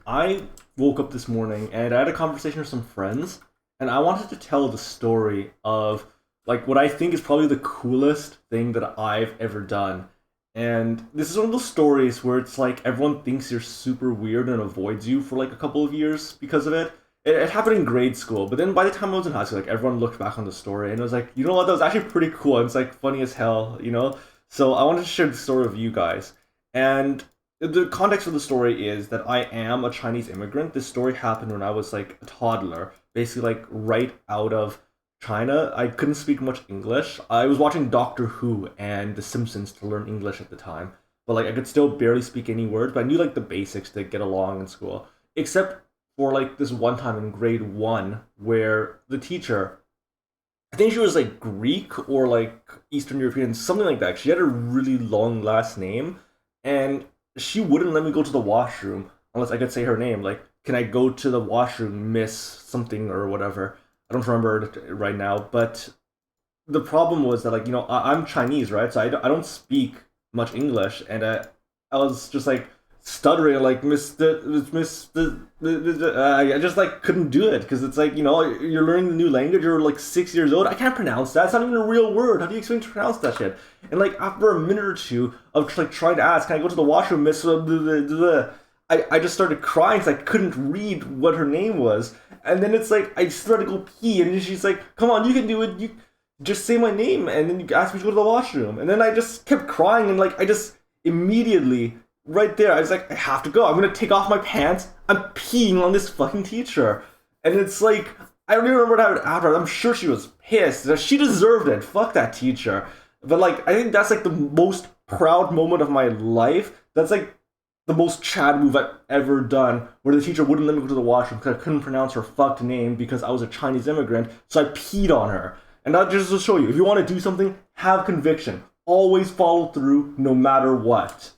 I woke up this morning and I had a conversation with some friends, and I wanted to tell the story of like what I think is probably the coolest thing that I've ever done. And this is one of those stories where it's like everyone thinks you're super weird and avoids you for like a couple of years because of it. It happened in grade school, but then by the time I was in high school, like everyone looked back on the story and it was like, you know what, that was actually pretty cool. And it's like funny as hell. So I wanted to share the story of you guys. And the context of the story is that I am a Chinese immigrant. This story happened when I was like a toddler, basically like right out of China. I couldn't speak much English. I was watching Doctor Who and The Simpsons to learn English at the time, but like I could still barely speak any words, but I knew like the basics to get along in school. Except for like this one time in grade one where the teacher, I think she was like Greek or like Eastern European, something like that. She had a really long last name, and she wouldn't let me go to the washroom unless I could say her name. Like, can I go to the washroom, Miss something or whatever? I don't remember it right now, but the problem was that like I'm Chinese, right? So I don't speak much English, and I was just like stuttering like I just like couldn't do it because it's like you're learning the new language. You're like 6 years old. I can't pronounce that. It's not even a real word. How do you expect to pronounce that shit? And like after a minute or two of like trying to ask, can I go to the washroom, Miss? I just started crying because I couldn't read what her name was. And then it's like I started to go pee, and she's like, "Come on, you can do it. You just say my name." And then you ask me to go to the washroom, and then I just kept crying, and like I just immediately right there, I was like, I have to go. I'm gonna take off my pants. I'm peeing on this fucking teacher, and it's like I don't even remember what happened after. I'm sure she was pissed. She deserved it. Fuck that teacher. But like I think that's like the most proud moment of my life. That's like the most Chad move I've ever done, where the teacher wouldn't let me go to the washroom because I couldn't pronounce her fucked name because I was a Chinese immigrant, so I peed on her. And that just to show you, if you want to do something, have conviction. Always follow through, no matter what.